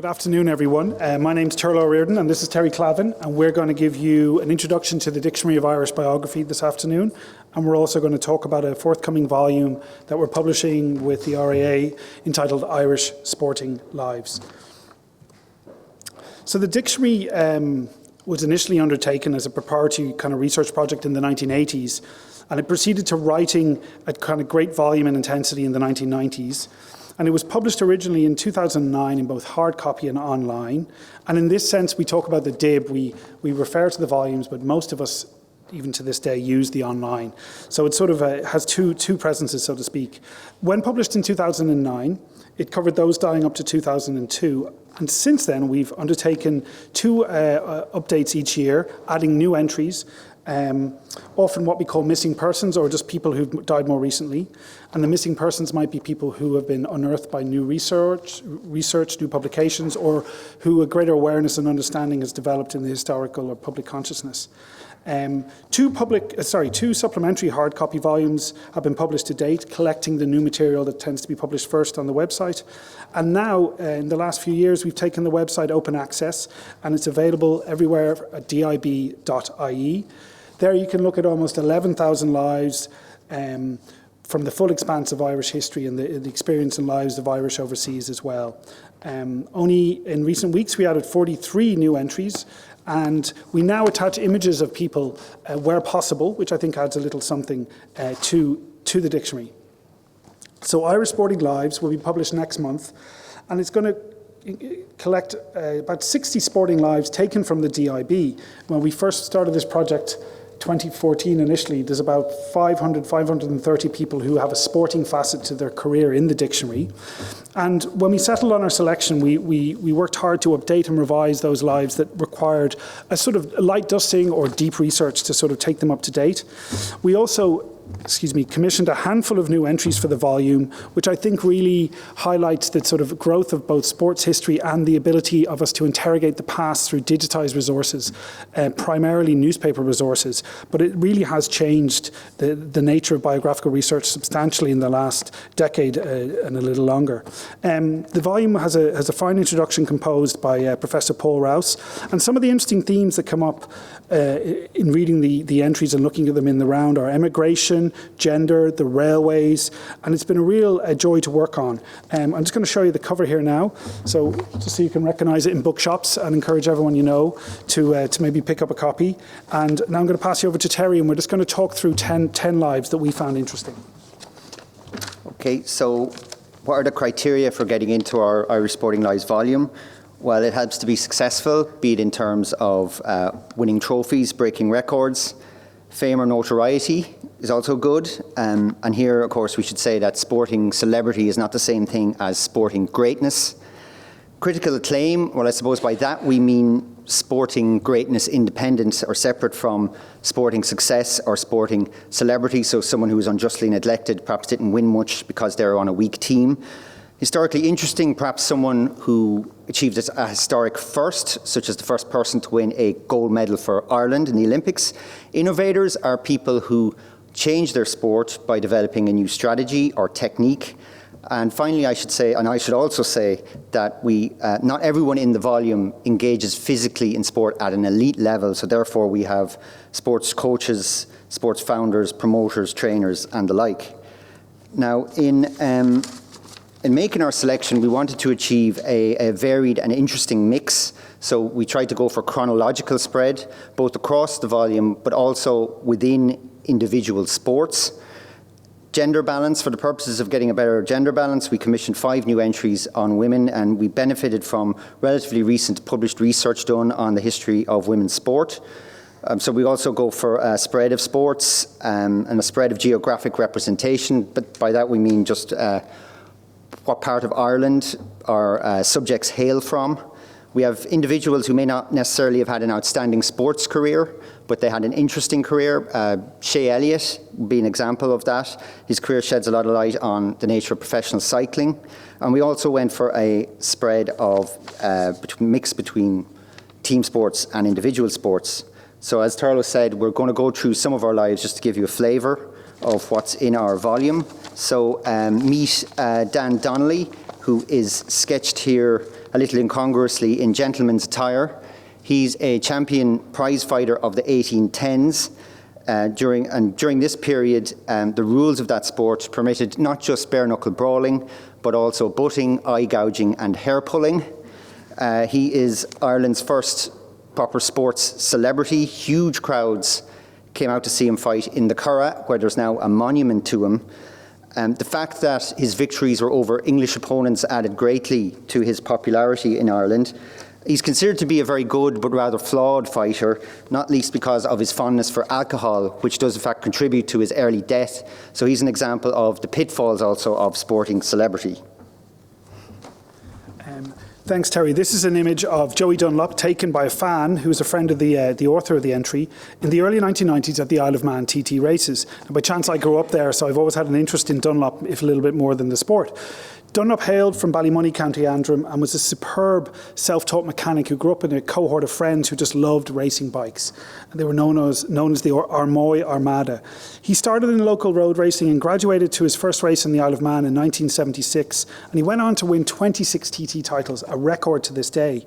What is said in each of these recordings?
Good afternoon, everyone. My name's Turlough and this is Terry Clavin, and we're going to give you an introduction to the Dictionary of Irish Biography this afternoon, and we're also going to talk about a forthcoming volume that we're publishing with the RAA entitled Irish Sporting Lives. So the dictionary was initially undertaken as a preparatory kind of research project in the 1980s, and it proceeded to writing at kind of great volume and intensity in the 1990s. And it was published originally in 2009 in both hard copy and online. And in this sense, we talk about the DIB. We refer to the volumes, but most of us, even to this day, use the online. So it sort of has two presences, so to speak. When published in 2009, it covered those dying up to 2002. And since then, we've undertaken two updates each year, adding new entries, often what we call missing persons, or just people who've died more recently. And the missing persons might be people who have been unearthed by new research, new publications, or who a greater awareness and understanding has developed in the historical or public consciousness. Two supplementary hard copy volumes have been published to date, collecting the new material that tends to be published first on the website. And now, in the last few years, we've taken the website open access, and it's available everywhere at DIB.ie. There you can look at almost 11,000 lives from the full expanse of Irish history and the experience and lives of Irish overseas as well. Only in recent weeks we added 43 new entries, and we now attach images of people where possible, which I think adds a little something to the dictionary. So Irish Sporting Lives will be published next month, and it's going to collect about 60 sporting lives taken from the DIB. When we first started this project, 2014 initially, there's about 530 people who have a sporting facet to their career in the dictionary. And when we settled on our selection, we worked hard to update and revise those lives that required a sort of light dusting or deep research to sort of take them up to date. We also commissioned a handful of new entries for the volume, which I think really highlights the sort of growth of both sports history and the ability of us to interrogate the past through digitized resources, primarily newspaper resources. But it really has changed the nature of biographical research substantially in the last decade and a little longer. The volume has a fine introduction composed by Professor Paul Rouse, and some of the interesting themes that come up in reading the entries and looking at them in the round are emigration, gender, the railways, and it's been a real joy to work on. I'm just going to show you the cover here now, so just so you can recognise it in bookshops, and encourage everyone you know to maybe pick up a copy. And now I'm going to pass you over to Terry, and we're just going to talk through 10 lives that we found interesting. Okay, so what are the criteria for getting into our Irish Sporting Lives volume? Well, it helps to be successful, be it in terms of winning trophies, breaking records. Fame or notoriety is also good. And here, of course, we should say that sporting celebrity is not the same thing as sporting greatness. Critical acclaim, well, I suppose by that we mean sporting greatness independent or separate from sporting success or sporting celebrity. So someone who was unjustly neglected, perhaps didn't win much because they're on a weak team. Historically interesting, perhaps someone who achieved a historic first, such as the first person to win a gold medal for Ireland in the Olympics. Innovators are people who change their sport by developing a new strategy or technique. And finally, I should say, and I should also say, that not everyone in the volume engages physically in sport at an elite level, so therefore we have sports coaches, sports founders, promoters, trainers, and the like. Now, in making our selection, we wanted to achieve a varied and interesting mix. So we tried to go for chronological spread, both across the volume, but also within individual sports. Gender balance, for the purposes of getting a better gender balance, we commissioned 5 new entries on women, and we benefited from relatively recent published research done on the history of women's sport. So we also go for a spread of sports and a spread of geographic representation, but by that we mean just what part of Ireland our subjects hail from. We have individuals who may not necessarily have had an outstanding sports career, but they had an interesting career. Shea Elliott would be an example of that. His career sheds a lot of light on the nature of professional cycling. And we also went for a spread of mix between team sports and individual sports. So as Turlough said, we're going to go through some of our lives just to give you a flavour of what's in our volume. So meet Dan Donnelly, who is sketched here a little incongruously in gentleman's attire. He's a champion prize fighter of the 1810s. During this period, the rules of that sport permitted not just bare-knuckle brawling, but also butting, eye gouging and hair pulling. He is Ireland's first proper sports celebrity. Huge crowds came out to see him fight in the Curragh, where there's now a monument to him. The fact that his victories were over English opponents added greatly to his popularity in Ireland. He's considered to be a very good but rather flawed fighter, not least because of his fondness for alcohol, which does in fact contribute to his early death. So he's an example of the pitfalls also of sporting celebrity. Thanks, Terry. This is an image of Joey Dunlop taken by a fan who was a friend of the author of the entry in the early 1990s at the Isle of Man TT races. And by chance, I grew up there, so I've always had an interest in Dunlop, if a little bit more than the sport. Dunlop hailed from Ballymoney, County Antrim, and was a superb self-taught mechanic who grew up in a cohort of friends who just loved racing bikes. And they were known as the Armoy Armada. He started in local road racing and graduated to his first race in the Isle of Man in 1976, and he went on to win 26 TT titles, a record to this day.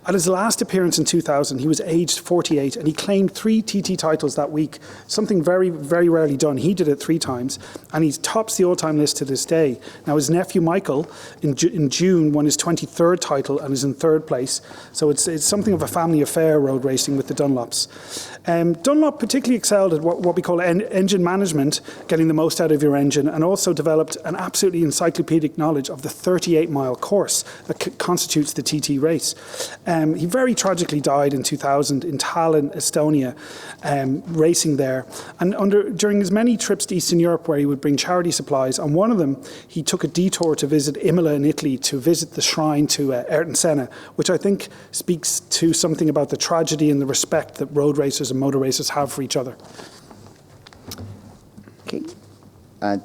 At his last appearance in 2000, he was aged 48, and he claimed 3 TT titles that week, something very, very rarely done. He did it 3 times, and he tops the all-time list to this day. Now, his nephew Michael, in June, won his 23rd title and is in 3rd place. So it's something of a family affair, road racing with the Dunlops. Dunlop particularly excelled at what we call engine management, getting the most out of your engine, and also developed an absolutely encyclopedic knowledge of the 38-mile course that constitutes the TT race. He very tragically died in 2000 in Tallinn, Estonia, racing there. And during his many trips to Eastern Europe where he would bring charity supplies, on one of them he took a detour to visit Imola in Italy to visit the shrine to Ayrton Senna, which I think speaks to something about the tragedy and the respect that road racers and motor racers have for each other. Okay.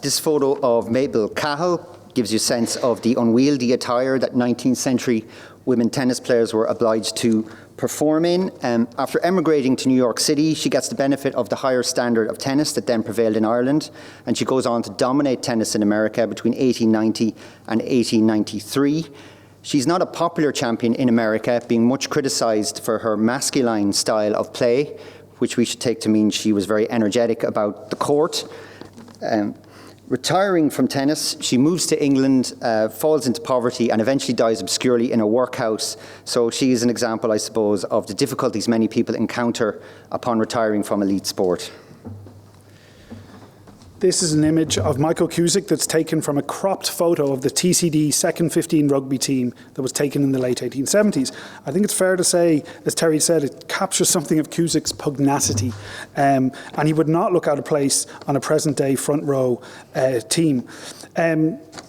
This photo of Mabel Cahill gives you a sense of the unwieldy attire that 19th century women tennis players were obliged to perform in. After emigrating to New York City, she gets the benefit of the higher standard of tennis that then prevailed in Ireland, and she goes on to dominate tennis in America between 1890 and 1893. She's not a popular champion in America, being much criticised for her masculine style of play, which we should take to mean she was very energetic about the court. Retiring from tennis, she moves to England, falls into poverty, and eventually dies obscurely in a workhouse. So she is an example, I suppose, of the difficulties many people encounter upon retiring from elite sport. This is an image of Michael Cusack that's taken from a cropped photo of the TCD second 15 rugby team that was taken in the late 1870s. I think it's fair to say, as Terry said, it captures something of Cusack's pugnacity, and he would not look out of place on a present-day front row team.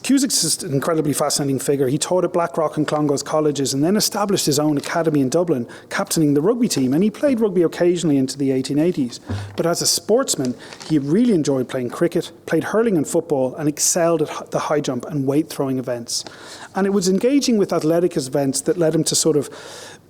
Cusack's just an incredibly fascinating figure. He taught at Blackrock and Clongowes colleges and then established his own academy in Dublin, captaining the rugby team, and he played rugby occasionally into the 1880s. But as a sportsman, he really enjoyed playing cricket, played hurling and football, and excelled at the high jump and weight throwing events. And it was engaging with athletic events that led him to sort of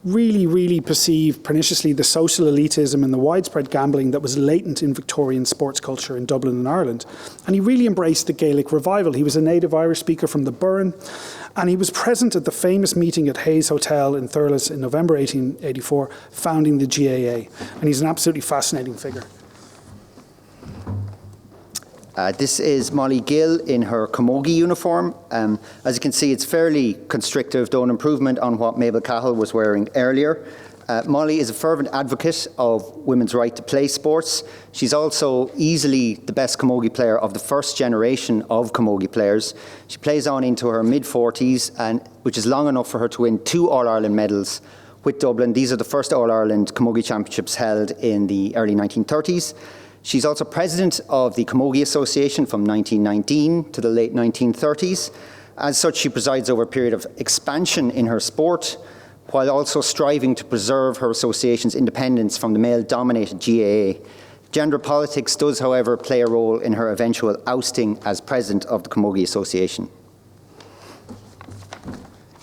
really perceive perniciously the social elitism and the widespread gambling that was latent in Victorian sports culture in Dublin and Ireland. And he really embraced the Gaelic revival. He was a native Irish speaker from the Burren, and he was present at the famous meeting at Hayes Hotel in Turlough in November 1884, founding the GAA. And he's an absolutely fascinating figure. This is Molly Gill in her camogie uniform. As you can see, it's fairly constrictive, though an improvement on what Mabel Cahill was wearing earlier. Molly is a fervent advocate of women's right to play sports. She's also easily the best camogie player of the first generation of camogie players. She plays on into her mid-40s, and which is long enough for her to win 2 All-Ireland medals with Dublin. These are the first All-Ireland camogie championships held in the early 1930s. She's also president of the Camogie Association from 1919 to the late 1930s. As such, she presides over a period of expansion in her sport, while also striving to preserve her association's independence from the male-dominated GAA. Gender politics does, however, play a role in her eventual ousting as president of the Camogie Association.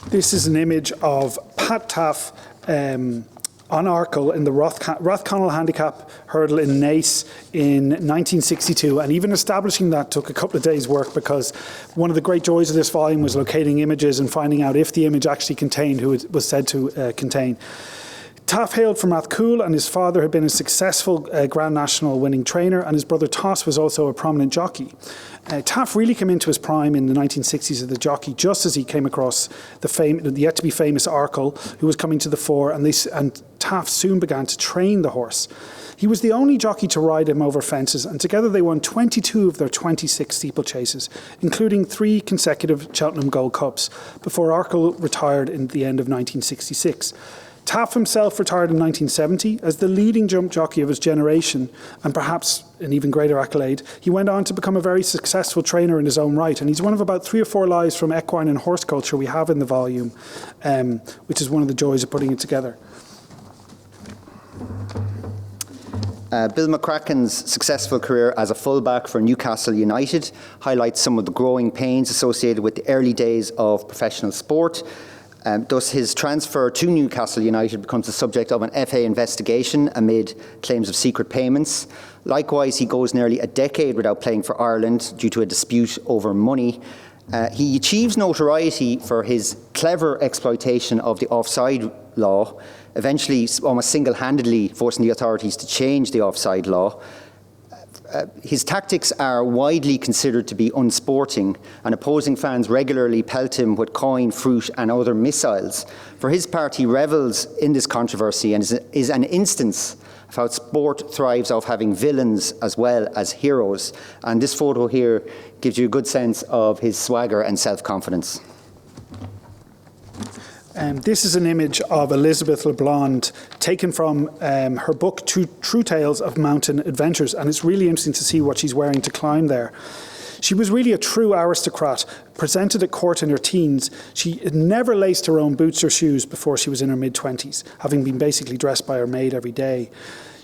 This is an image of Pat Taff on Arkle in the Rathconnell Handicap Hurdle in Naas in 1962, and even establishing that took a couple of days' work, because one of the great joys of this volume was locating images and finding out if the image actually contained who it was said to contain. Taff hailed from Rathcoole, and his father had been a successful Grand National winning trainer, and his brother Toss was also a prominent jockey. Taff really came into his prime in the 1960s as the jockey, just as he came across the yet-to-be-famous Arkle, who was coming to the fore, and Taff soon began to train the horse. He was the only jockey to ride him over fences, and together they won 22 of their 26 steeplechases, including 3 consecutive Cheltenham Gold Cups, before Arkle retired in the end of 1966. Taff himself retired in 1970 as the leading jump jockey of his generation, and perhaps an even greater accolade, he went on to become a very successful trainer in his own right, and he's one of about 3 or 4 lives from equine and horse culture we have in the volume, which is one of the joys of putting it together. Bill McCracken's successful career as a fullback for Newcastle United highlights some of the growing pains associated with the early days of professional sport. Thus, his transfer to Newcastle United becomes the subject of an FA investigation amid claims of secret payments. Likewise, he goes nearly a decade without playing for Ireland due to a dispute over money. He achieves notoriety for his clever exploitation of the offside law, eventually almost single-handedly forcing the authorities to change the offside law. His tactics are widely considered to be unsporting, and opposing fans regularly pelt him with coin, fruit and other missiles. For his part, he revels in this controversy and is an instance of how sport thrives off having villains as well as heroes. And this photo here gives you a good sense of his swagger and self-confidence. This is an image of Elizabeth LeBlond taken from her book, True Tales of Mountain Adventures, and it's really interesting to see what she's wearing to climb there. She was really a true aristocrat, presented at court in her teens. She had never laced her own boots or shoes before she was in her mid-20s, having been basically dressed by her maid every day.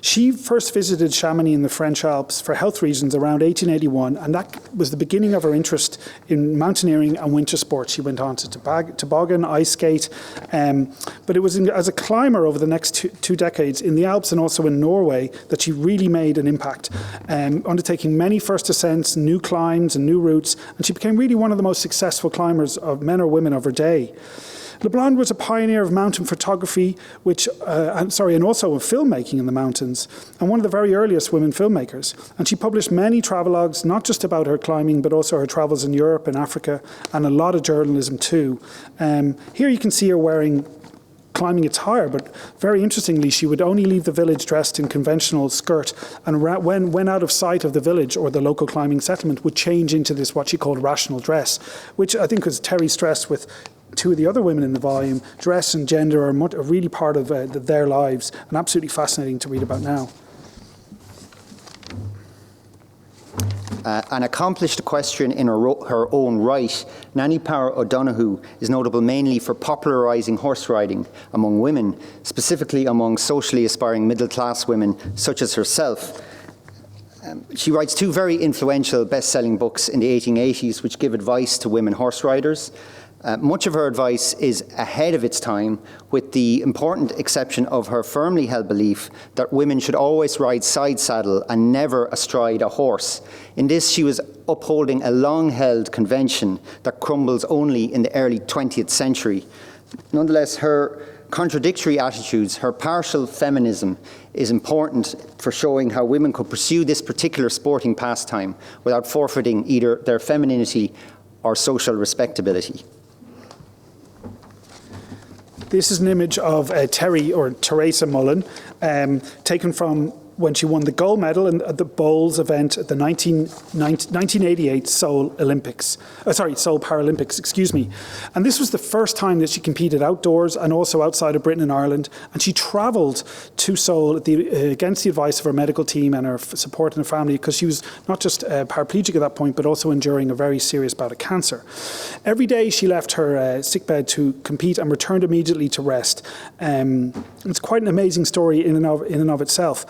She first visited Chamonix in the French Alps for health reasons around 1881, and that was the beginning of her interest in mountaineering and winter sports. She went on to toboggan, ice skate, but it was as a climber over the next two decades in the Alps and also in Norway that she really made an impact, undertaking many first ascents, new climbs and new routes, and she became really one of the most successful climbers of men or women of her day. LeBlond was a pioneer of mountain photography, and also of filmmaking in the mountains, and one of the very earliest women filmmakers. And she published many travelogues, not just about her climbing, but also her travels in Europe and Africa, and a lot of journalism too. Here you can see her wearing climbing attire, but very interestingly, she would only leave the village dressed in conventional skirt, and when out of sight of the village or the local climbing settlement, would change into this what she called rational dress, which I think was Terry stressed with 2 of the other women in the volume. Dress and gender are really part of their lives, and absolutely fascinating to read about now. An accomplished equestrian in her own right, Nanny Power O'Donoghue is notable mainly for popularising horse riding among women, specifically among socially aspiring middle-class women such as herself. She writes 2 very influential best-selling books in the 1880s which give advice to women horse riders. Much of her advice is ahead of its time, with the important exception of her firmly held belief that women should always ride side saddle and never astride a horse. In this, she was upholding a long-held convention that crumbles only in the early 20th century. Nonetheless, her contradictory attitudes, her partial feminism, is important for showing how women could pursue this particular sporting pastime without forfeiting either their femininity or social respectability. This is an image of Terry, or Teresa Mullen, taken from when she won the gold medal at the bowls event at the 1988 Seoul Paralympics, excuse me. And this was the first time that she competed outdoors and also outside of Britain and Ireland. And she travelled to Seoul against the advice of her medical team and her support and her family, because she was not just paraplegic at that point, but also enduring a very serious bout of cancer. Every day she left her sickbed to compete and returned immediately to rest. It's quite an amazing story in and of itself.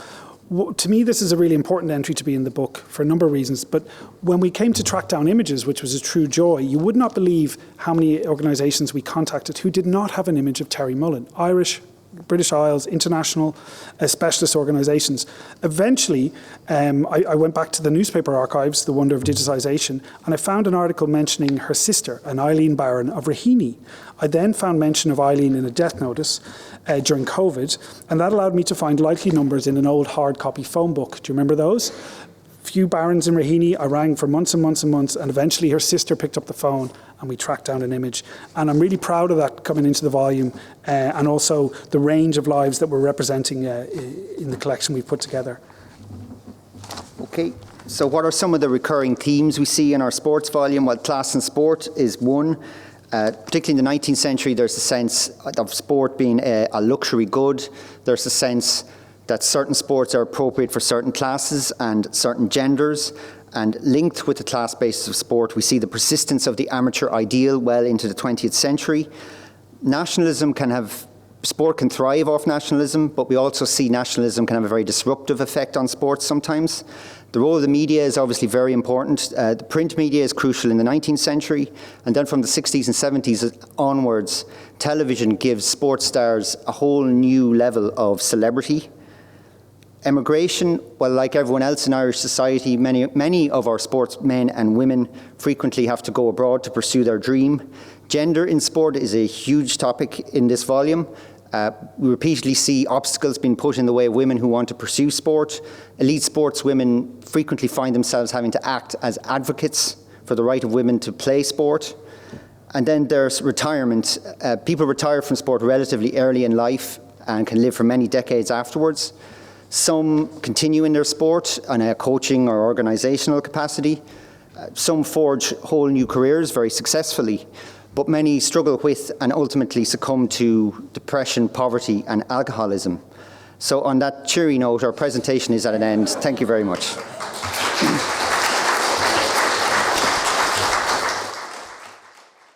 To me, this is a really important entry to be in the book for a number of reasons. But when we came to track down images, which was a true joy, you would not believe how many organisations we contacted who did not have an image of Terry Mullen. Irish British Isles, international specialist organisations. Eventually, I went back to the newspaper archives, the wonder of digitisation, and I found an article mentioning her sister, an Eileen Barron of Raheny. I then found mention of Eileen in a death notice during COVID, and that allowed me to find likely numbers in an old hard copy phone book. Do you remember those? Few Barons in Raheny. I rang for months and months and months, and eventually her sister picked up the phone and we tracked down an image. And I'm really proud of that coming into the volume, and also the range of lives that we're representing in the collection we've put together. Okay, so what are some of the recurring themes we see in our sports volume? Well, class and sport is one. Particularly in the 19th century, there's a sense of sport being a luxury good. There's a sense that certain sports are appropriate for certain classes and certain genders. And linked with the class basis of sport, we see the persistence of the amateur ideal well into the 20th century. Sport can thrive off nationalism, but we also see nationalism can have a very disruptive effect on sports sometimes. The role of the media is obviously very important. The print media is crucial in the 19th century, and then from the 60s and 70s onwards, television gives sports stars a whole new level of celebrity. Emigration, well, like everyone else in Irish society, many of our sportsmen and women frequently have to go abroad to pursue their dream. Gender in sport is a huge topic in this volume. We repeatedly see obstacles being put in the way of women who want to pursue sport. Elite sportswomen frequently find themselves having to act as advocates for the right of women to play sport. And then there's retirement. People retire from sport relatively early in life and can live for many decades afterwards. Some continue in their sport in a coaching or organisational capacity. Some forge whole new careers very successfully, but many struggle with and ultimately succumb to depression, poverty and alcoholism. So on that cheery note, our presentation is at an end. Thank you very much.